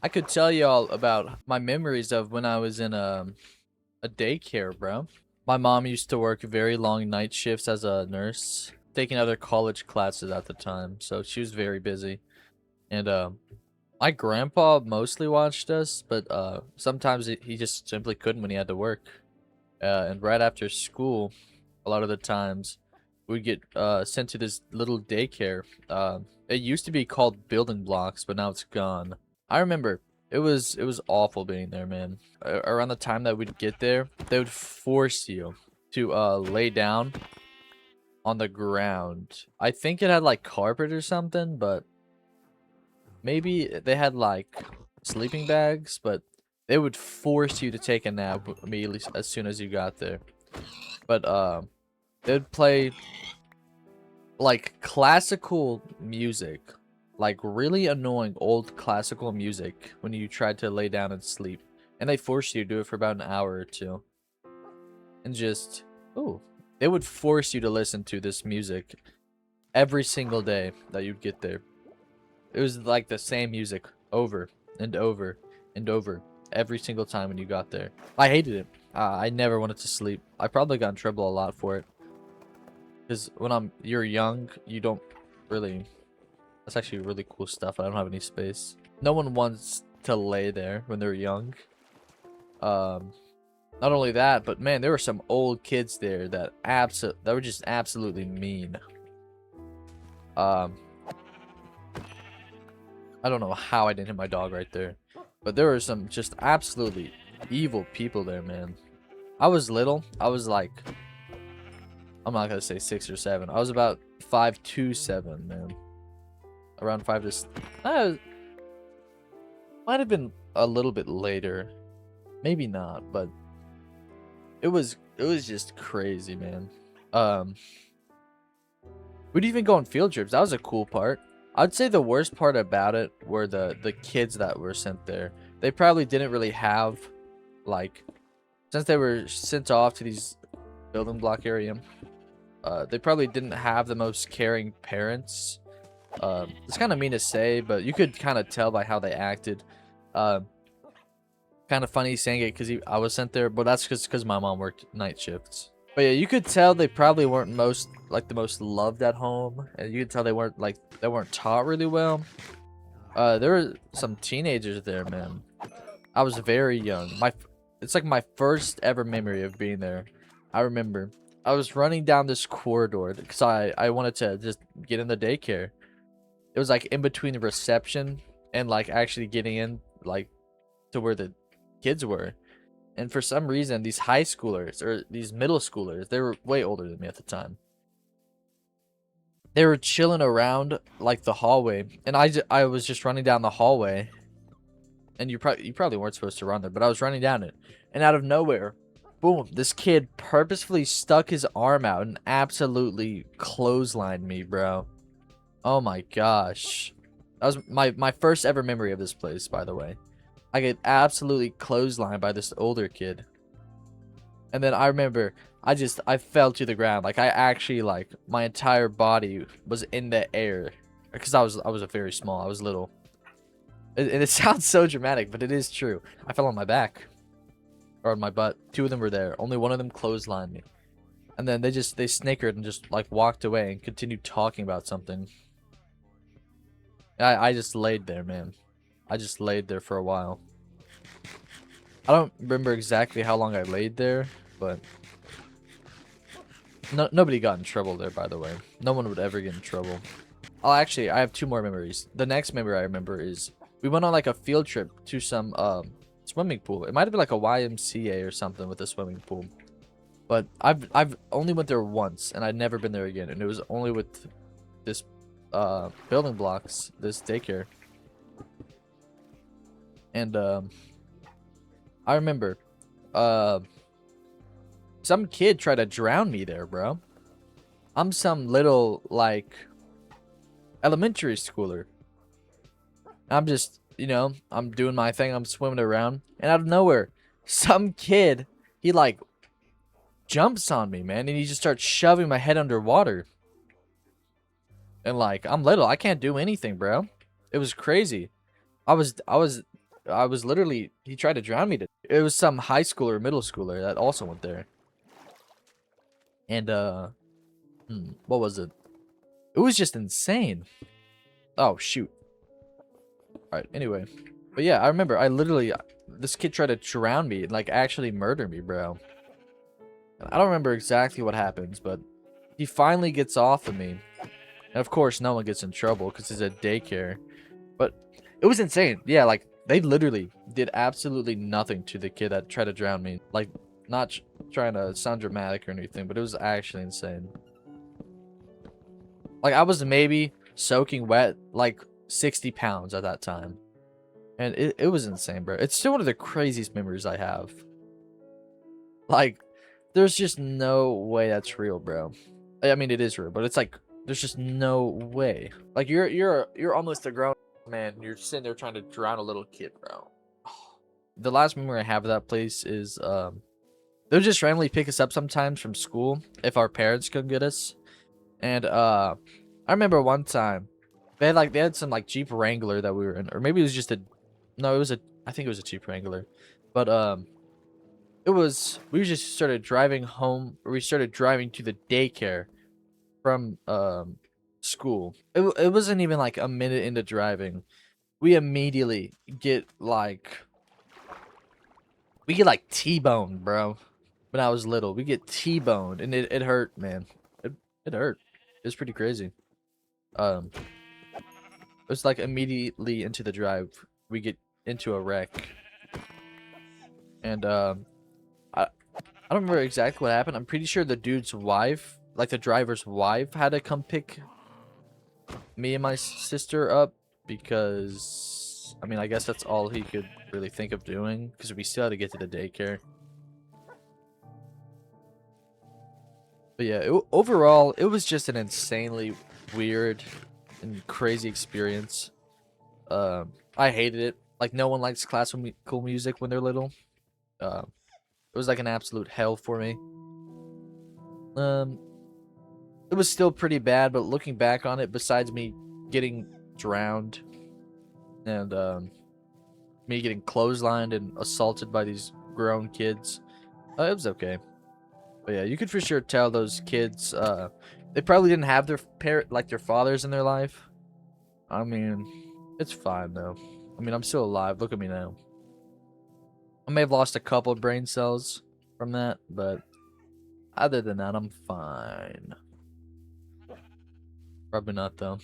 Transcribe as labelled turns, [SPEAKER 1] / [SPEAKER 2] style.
[SPEAKER 1] I could tell y'all about my memories of when I was in a daycare, bro. My mom used to work very long night shifts as a nurse, taking other college classes at the time, so she was very busy. And my grandpa mostly watched us, but sometimes he just simply couldn't when he had to work. And right after school, a lot of the times we'd get sent to this little daycare. It used to be called Building Blocks, but now it's gone. I remember it was awful being there, man. Around the time that we'd get there, they would force you to lay down on the ground. I think it had like carpet or something, but maybe they had like sleeping bags, but they would force you to take a nap immediately as soon as you got there. But they'd play like classical music, like really annoying old classical music when you tried to lay down and sleep. And they forced you to do it for about an hour or two. And just, oh, they would force you to listen to this music every single day that you'd get there. It was like the same music over and over and over every single time when you got there. I hated it. I never wanted to sleep. I probably got in trouble a lot for it. Because when you're young, you don't really. That's actually really cool stuff. I don't have any space. No one wants to lay there when they're young. Um, Not only that, but man, there were some old kids there that were just absolutely mean. Um, I don't know how I didn't hit my dog right there, but there were some just absolutely evil people there, man. I was little. I was like, I'm not gonna say 6 or 7. I was about 5'2", 7", man. Around might have been a little bit later, maybe not, but it was just crazy, man. Um, we'd even go on field trips. That was a cool part. I'd say the worst part about it were the kids that were sent there. They probably didn't really have like, since they were sent off to these building block area, they probably didn't have the most caring parents. It's kind of mean to say, but you could kind of tell by how they acted. Um, Kind of funny saying it because I was sent there, but that's just because my mom worked night shifts. But yeah, you could tell they probably weren't the most loved at home, and you could tell they weren't taught really well. There were some teenagers there, man. I was very young. It's like my first ever memory of being there. I remember I was running down this corridor because I wanted to just get in the daycare. It was like in between the reception and like actually getting in like to where the kids were. And for some reason, these high schoolers or these middle schoolers, they were way older than me at the time. They were chilling around like the hallway, and I was just running down the hallway, and you probably weren't supposed to run there, but I was running down it, and out of nowhere, boom! This kid purposefully stuck his arm out and absolutely clotheslined me, bro. Oh my gosh, that was my first ever memory of this place, by the way. I get absolutely clotheslined by this older kid. And then I remember I fell to the ground. Like I actually like my entire body was in the air because I was a very small. I was little. And it sounds so dramatic, but it is true. I fell on my back or on my butt. Two of them were there. Only one of them clotheslined me. And then they snickered and just like walked away and continued talking about something. I just laid there, man. I just laid there for a while. I don't remember exactly how long I laid there, but nobody got in trouble there, by the way. No one would ever get in trouble. Oh, actually, I have two more memories. The next memory I remember is we went on like a field trip to some swimming pool. It might have been like a YMCA or something with a swimming pool. But I've only went there once, and I'd never been there again. And it was only with this building blocks, this daycare. And I remember some kid tried to drown me there, bro. I'm some little like elementary schooler. I'm just, I'm doing my thing. I'm swimming around, and out of nowhere, some kid, he like jumps on me, man, and he just starts shoving my head underwater. And like, I'm little, I can't do anything, bro. It was crazy. I was I was literally, he tried to drown me. It was some high schooler or middle schooler that also went there. And, what was it? It was just insane. Oh, shoot. Alright, anyway. But yeah, I remember, this kid tried to drown me, and, like, actually murder me, bro. I don't remember exactly what happens, but he finally gets off of me. And of course, no one gets in trouble because it's a daycare. But it was insane. Yeah, like, they literally did absolutely nothing to the kid that tried to drown me. Like, not trying to sound dramatic or anything, but it was actually insane. Like, I was maybe soaking wet, like, 60 pounds at that time. And it was insane, bro. It's still one of the craziest memories I have. Like, there's just no way that's real, bro. I mean, it is real, but it's like, there's just no way. Like, you're almost a grown man. You're sitting there trying to drown a little kid, bro. The last memory I have of that place is, they'll just randomly pick us up sometimes from school if our parents couldn't get us. And, I remember one time, they had some, like, Jeep Wrangler that we were in. Or maybe it was just I think it was a Jeep Wrangler. But, we just started driving home, or we started driving to the daycare from school. It wasn't even like a minute into driving. We immediately get like T-boned, bro. When I was little, we get T-boned, and it hurt, man. It hurt. It was pretty crazy. It was like immediately into the drive, we get into a wreck, and I don't remember exactly what happened. I'm pretty sure the dude's wife, like the driver's wife, had to come pick me and my sister up because, I mean, I guess that's all he could really think of doing because we still had to get to the daycare. But yeah, overall, it was just an insanely weird and crazy experience. I hated it. Like, no one likes classical music when they're little. It was like an absolute hell for me. It was still pretty bad, but looking back on it, besides me getting drowned and me getting clotheslined and assaulted by these grown kids, it was okay. But yeah, you could for sure tell those kids, they probably didn't have their fathers in their life. I mean, it's fine though. I mean, I'm still alive. Look at me now. I may have lost a couple of brain cells from that, but other than that, I'm fine. Probably not, though.